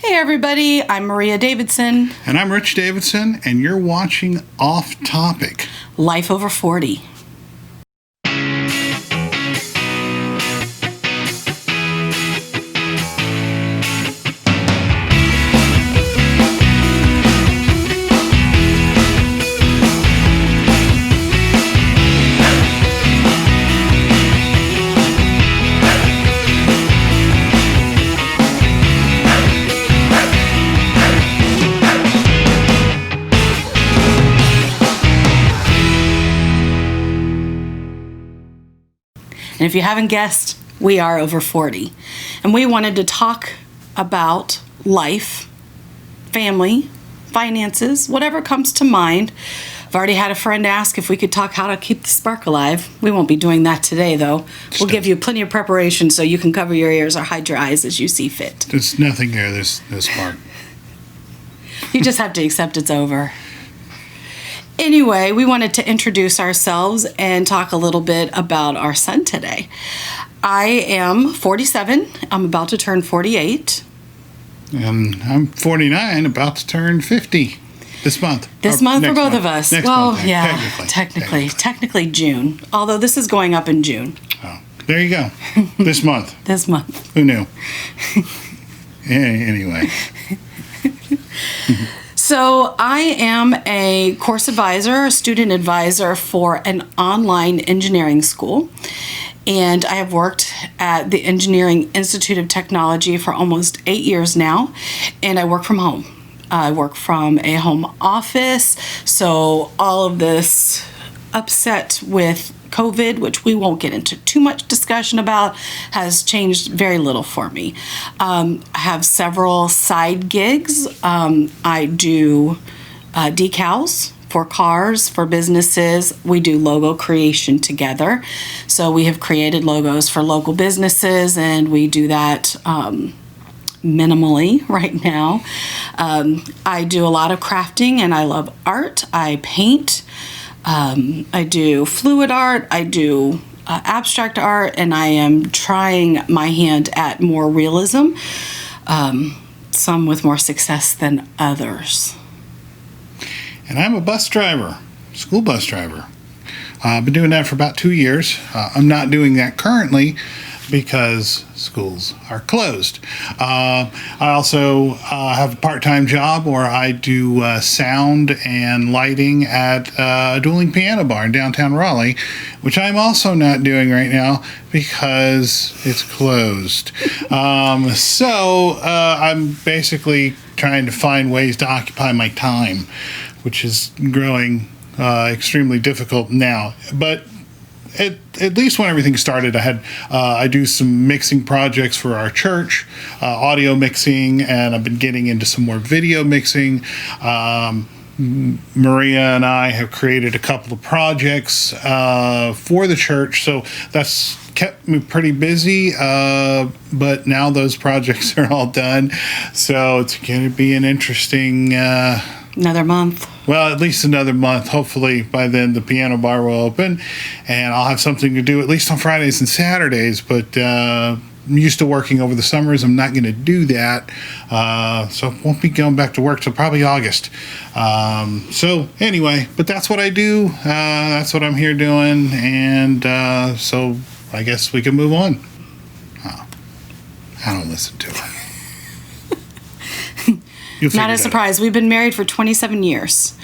Hey everybody, I'm Maria Davidson. And I'm Rich Davidson, and you're watching Off Topic. Life Over 40. And if you haven't guessed, we are over 40. And we wanted to talk about life, family, finances, whatever comes to mind. I've already had a friend ask if we could talk how to keep the spark alive. We won't be doing that today, though. We'll give you plenty of preparation so you can cover your ears or hide your eyes as you see fit. There's nothing here, there's no spark. You just have to accept it's over. Anyway, we wanted to introduce ourselves and talk a little bit about our son today. I am 47. I'm about to turn 48. And I'm 49, about to turn 50 this month. This month for both of us. Next well, month, yeah, technically June. Although this is going up in June. Oh, there you go. This month. This month. Who knew? Anyway. So I am a course advisor, a student advisor for an online engineering school. And I have worked at the Engineering Institute of Technology for almost 8 years now. And I work from home. I work from a home office. So all of this upset with COVID, which we won't get into too much discussion about, has changed very little for me. I have several side gigs. I do decals for cars, for businesses. We do logo creation together. So we have created logos for local businesses, and we do that minimally right now. I do a lot of crafting, and I love art. I paint. I do fluid art, I do abstract art, and I am trying my hand at more realism, some with more success than others. And I'm a bus driver, school bus driver. I've been doing that for about 2 years. I'm not doing that currently because schools are closed. I also have a part-time job where I do sound and lighting at a dueling piano bar in downtown Raleigh, which I'm also not doing right now because it's closed. So I'm basically trying to find ways to occupy my time, which is growing extremely difficult now. But at least when everything started, I do some mixing projects for our church, audio mixing, and I've been getting into some more video mixing. Maria and I have created a couple of projects for the church, so that's kept me pretty busy, but now those projects are all done, so it's going to be an interesting Another month. Well, at least another month. Hopefully by then the piano bar will open and I'll have something to do at least on Fridays and Saturdays, but I'm used to working over the summers. I'm not going to do that, so I won't be going back to work till probably August. So anyway, but that's what I do. That's what I'm here doing, and so I guess we can move on. Oh, I don't listen to it. Not a surprise. We've been married for 27 years,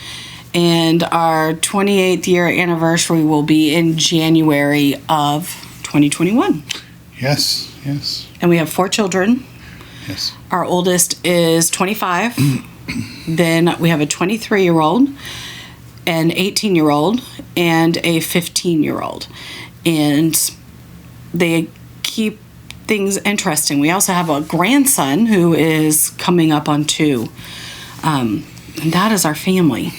and our 28th year anniversary will be in January of 2021. Yes. And we have 4 children. Yes. Our oldest is 25. Then we have a 23-year-old, an 18-year-old, and a 15-year-old. And they keep things interesting. We also have a grandson who is coming up on 2. And that is our family.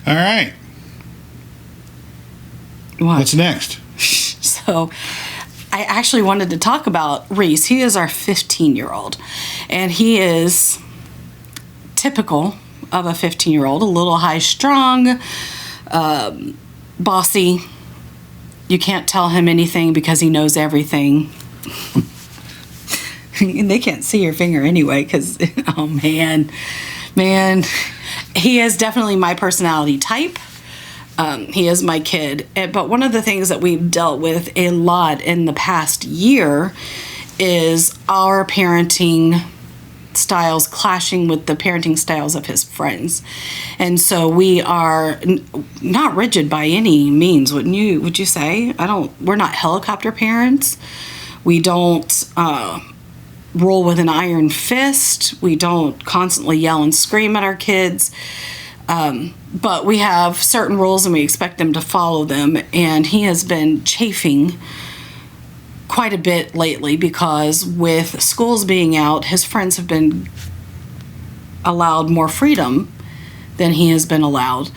All right. What's next? So I actually wanted to talk about Reese. He is our 15-year-old. And he is typical of a 15-year-old, a little high-strung, bossy. You can't tell him anything because he knows everything. And they can't see your finger anyway because, oh man, he is definitely my personality type. He is my kid. But one of the things that we've dealt with a lot in the past year is our parenting styles clashing with the parenting styles of his friends. And so we are not rigid by any means, would you say? We're not helicopter parents. We don't rule with an iron fist. We don't constantly yell and scream at our kids. But we have certain rules and we expect them to follow them. And he has been chafing quite a bit lately because with schools being out, his friends have been allowed more freedom than he has been allowed.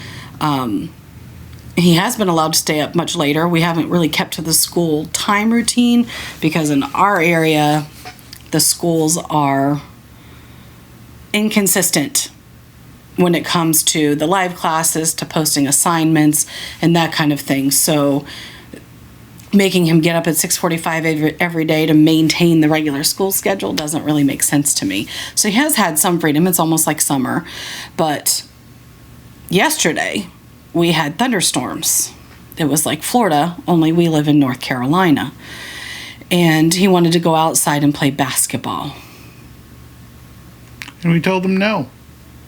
He has been allowed to stay up much later. We haven't really kept to the school time routine because in our area, the schools are inconsistent when it comes to the live classes, to posting assignments, and that kind of thing. So making him get up at 6:45 every day to maintain the regular school schedule doesn't really make sense to me. So he has had some freedom. It's almost like summer. But yesterday, we had thunderstorms. It was like Florida, only we live in North Carolina. And he wanted to go outside and play basketball. And we told him no.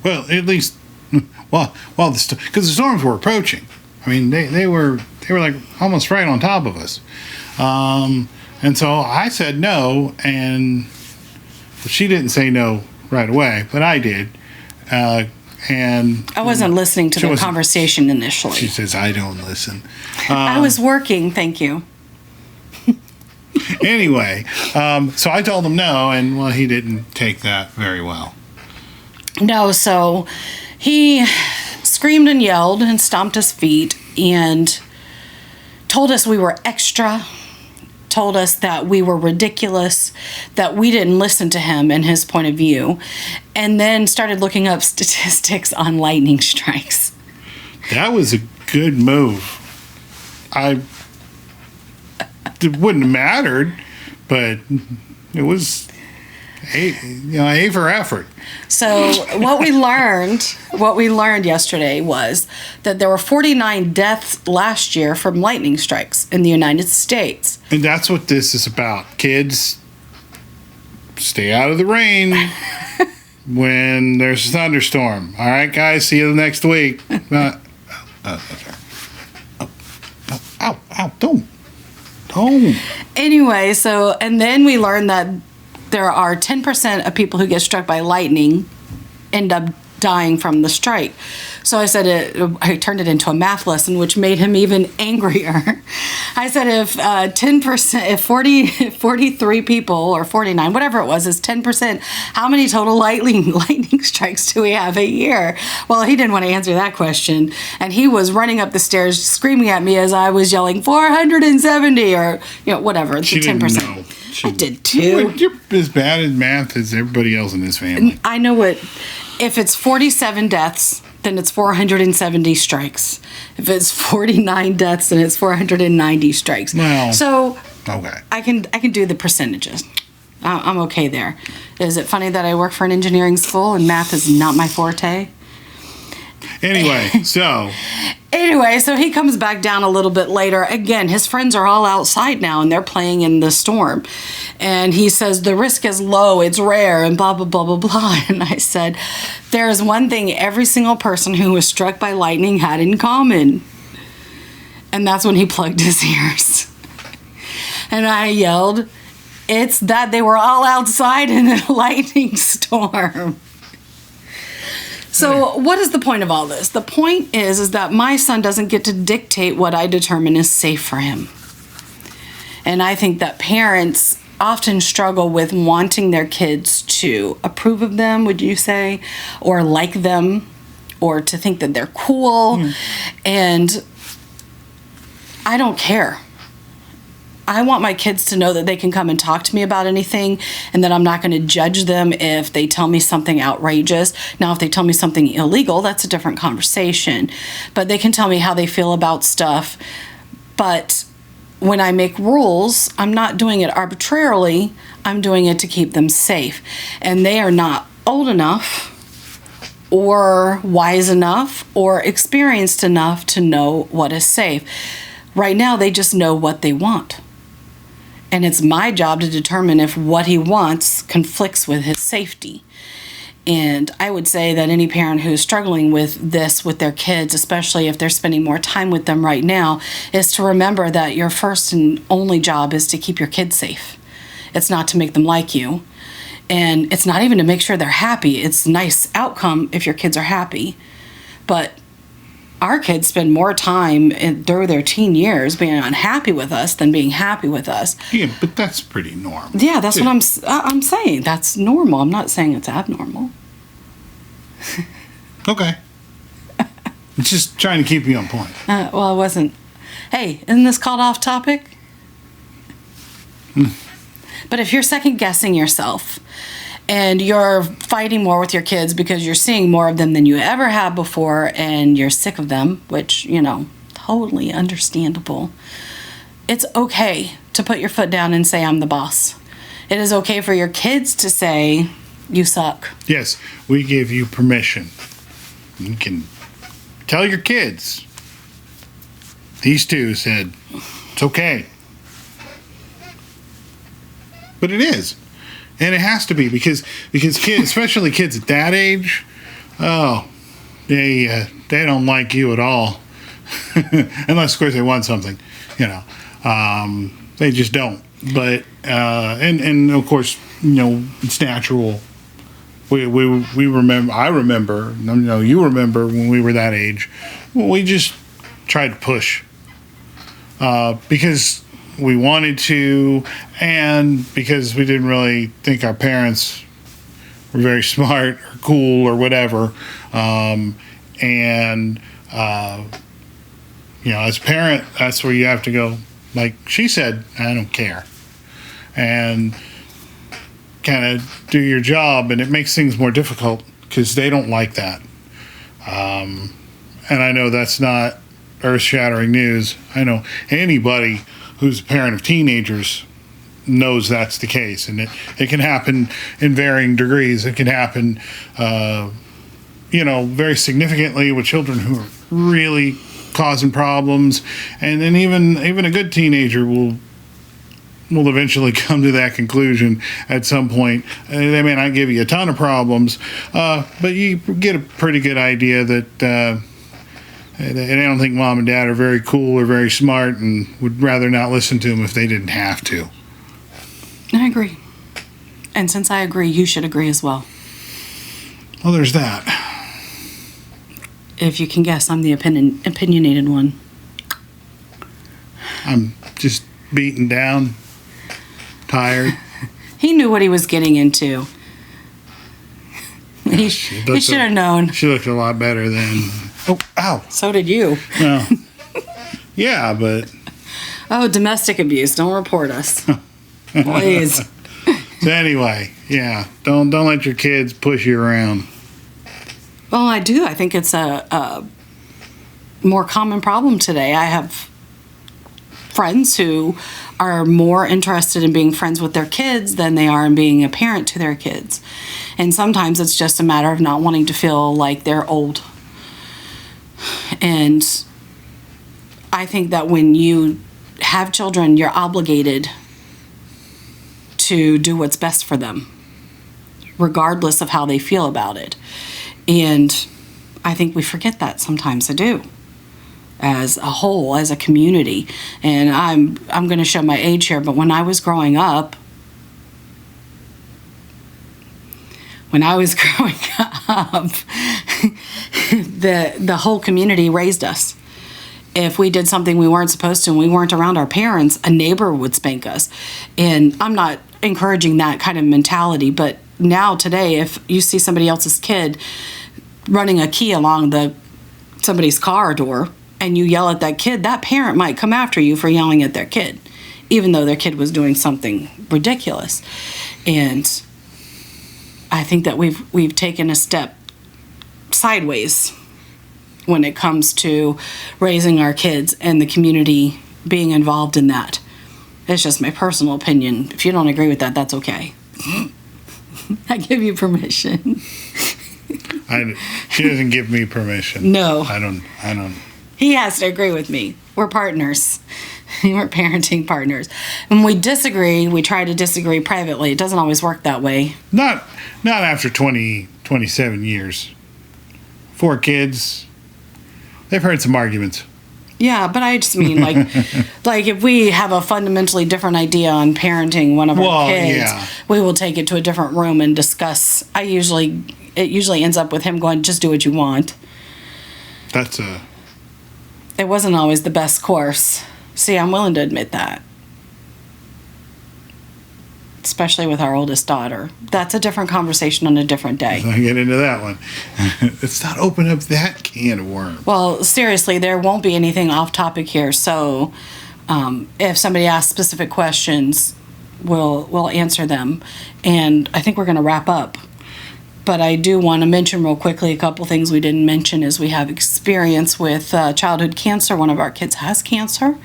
Well, at least, because the storms were approaching. I mean, they were like almost right on top of us. And so I said no, and she didn't say no right away, but I did. And I wasn't listening to the conversation initially. She says, I don't listen. I was working, thank you. Anyway, so I told him no, and well, he didn't take that very well. No, so he screamed and yelled and stomped his feet and told us we were extra, told us that we were ridiculous, that we didn't listen to him and his point of view, and then started looking up statistics on lightning strikes. That was a good move. It wouldn't have mattered, but it was A for effort. So what we learned yesterday was that there were 49 deaths last year from lightning strikes in the United States. And that's what this is about. Kids, stay out of the rain when there's a thunderstorm. All right, guys, see you next week. Okay. Ow, don't. Anyway, and then we learned that there are 10% of people who get struck by lightning end up dying from the strike. So I turned it into a math lesson, which made him even angrier. I said if 43 people or 49, whatever it was, is 10%, how many total lightning strikes do we have a year? Well, he didn't want to answer that question. And he was running up the stairs screaming at me as I was yelling 470 or, whatever, she 10%. Didn't know. I did too. You're as bad at math as everybody else in this family. I know what. If it's 47 deaths, then it's 470 strikes. If it's 49 deaths, then it's 490 strikes. Well, so okay. I can do the percentages. I'm okay there. Is it funny that I work for an engineering school and math is not my forte? Anyway, so he comes back down a little bit later. Again, his friends are all outside now and they're playing in the storm. And he says, the risk is low, it's rare, and blah, blah, blah, blah, blah. And I said, there is one thing every single person who was struck by lightning had in common. And that's when he plugged his ears. And I yelled, it's that they were all outside in a lightning storm. So what is the point of all this? The point is that my son doesn't get to dictate what I determine is safe for him. And I think that parents often struggle with wanting their kids to approve of them, would you say, or like them, or to think that they're cool. And I don't care. I want my kids to know that they can come and talk to me about anything and that I'm not going to judge them if they tell me something outrageous. Now, if they tell me something illegal, that's a different conversation. But they can tell me how they feel about stuff. But when I make rules, I'm not doing it arbitrarily. I'm doing it to keep them safe. And they are not old enough or wise enough or experienced enough to know what is safe. Right now, they just know what they want. And it's my job to determine if what he wants conflicts with his safety. And I would say that any parent who's struggling with this with their kids, especially if they're spending more time with them right now, is to remember that your first and only job is to keep your kids safe. It's not to make them like you. And it's not even to make sure they're happy. It's a nice outcome if your kids are happy. But our kids spend more time through their teen years being unhappy with us than being happy with us. Yeah, but that's pretty normal. Yeah, that's what I'm saying. That's normal. I'm not saying it's abnormal. Okay. Just trying to keep you on point. Well, I wasn't. Hey, isn't this called off topic? But if you're second guessing yourself and you're fighting more with your kids because you're seeing more of them than you ever have before and you're sick of them, which, totally understandable, it's okay to put your foot down and say, I'm the boss. It is okay for your kids to say, you suck. Yes, we give you permission. You can tell your kids. These two said, it's okay. But it is. And it has to be because kids, especially kids at that age, they don't like you at all. Unless, of course, they want something, they just don't. But, and of course, it's natural. We remember, I remember, you remember when we were that age, we just tried to push. Because we wanted to, and because we didn't really think our parents were very smart or cool or whatever. As a parent, that's where you have to go, like she said, I don't care. And kind of do your job, and it makes things more difficult because they don't like that. And I know that's not earth-shattering news. I know anybody who's a parent of teenagers knows that's the case, and it can happen in varying degrees. It can happen, very significantly with children who are really causing problems, and then even a good teenager will eventually come to that conclusion at some point. They may not give you a ton of problems, but you get a pretty good idea that they don't think mom and dad are very cool or very smart and would rather not listen to them if they didn't have to. I agree. And since I agree, you should agree as well. Well, there's that. If you can guess, I'm the opinionated one. I'm just beaten down, tired. He knew what he was getting into. He should have known. She looked a lot better then. Oh, ow. So did you. Well, yeah, but... Oh, domestic abuse. Don't report us. Please. So anyway, yeah, don't let your kids push you around. Well, I do. I think it's a more common problem today. I have friends who are more interested in being friends with their kids than they are in being a parent to their kids. And sometimes it's just a matter of not wanting to feel like they're old. And I think that when you have children, you're obligated to do what's best for them, regardless of how they feel about it. And I think we forget that sometimes. I do, as a whole, as a community. And I'm going to show my age here, but when I was growing up, the whole community raised us. If we did something we weren't supposed to and we weren't around our parents, a neighbor would spank us. And I'm not encouraging that kind of mentality, but now today, if you see somebody else's kid running a key along somebody's car door and you yell at that kid, that parent might come after you for yelling at their kid, even though their kid was doing something ridiculous. And I think that we've taken a step sideways when it comes to raising our kids, and the community being involved in that. It's just my personal opinion. If you don't agree with that, that's okay. I give you permission. She doesn't give me permission. No. I don't. He has to agree with me. We're partners. We're parenting partners. When we disagree, we try to disagree privately. It doesn't always work that way. Not after 27 years. 4 kids. They've heard some arguments. Yeah, but I just mean like if we have a fundamentally different idea on parenting one of our kids, yeah. we will take it to a different room and discuss. It usually ends up with him going, just do what you want. It wasn't always the best course. See, I'm willing to admit that. Especially with our oldest daughter. That's a different conversation on a different day. I'll get into that one. Let's not open up that can of worms. Well, seriously, there won't be anything off topic here. So if somebody asks specific questions, we'll answer them. And I think we're going to wrap up. But I do want to mention real quickly a couple things we didn't mention is we have experience with childhood cancer. One of our kids has cancer.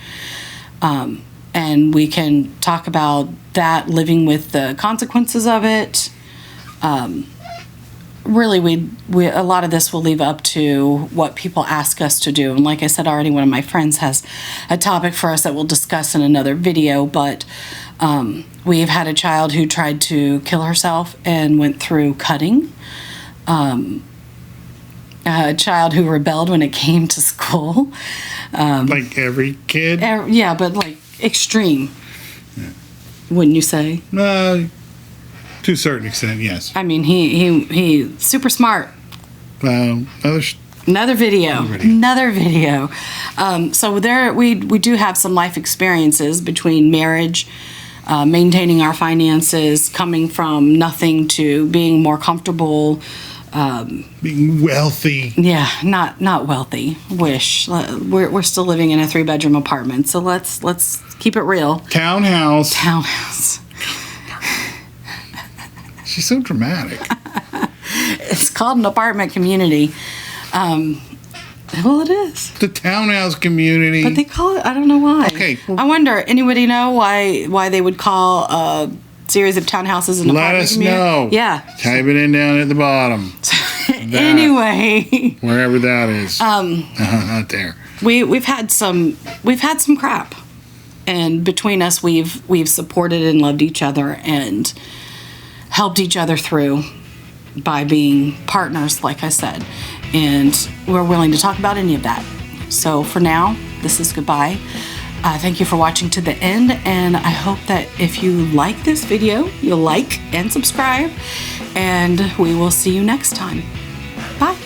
And we can talk about that, living with the consequences of it. Really, we a lot of this will leave up to what people ask us to do. And like I said already, one of my friends has a topic for us that we'll discuss in another video. But we've had a child who tried to kill herself and went through cutting. A child who rebelled when it came to school. Like every kid? Yeah, but like extreme. Yeah. Wouldn't you say? To a certain extent, yes. I mean, he super smart. Another video. So there, we do have some life experiences between marriage, maintaining our finances, coming from nothing to being more comfortable. Being wealthy. Yeah, not wealthy. Wish. We're still living in a 3-bedroom apartment, so let's keep it real. Townhouse. She's so dramatic. It's called an apartment community. Well, it is. The townhouse community. But they call it, I don't know why. Okay. I wonder, anybody know why they would call a series of townhouses an apartment community? Let us know. Yeah. Type it in down at the bottom. Anyway. Wherever that is. Not there. We've had some crap. And between us, we've supported and loved each other and helped each other through by being partners, like I said. And we're willing to talk about any of that. So for now, this is goodbye. Thank you for watching to the end. And I hope that if you like this video, you'll like and subscribe. And we will see you next time. Bye.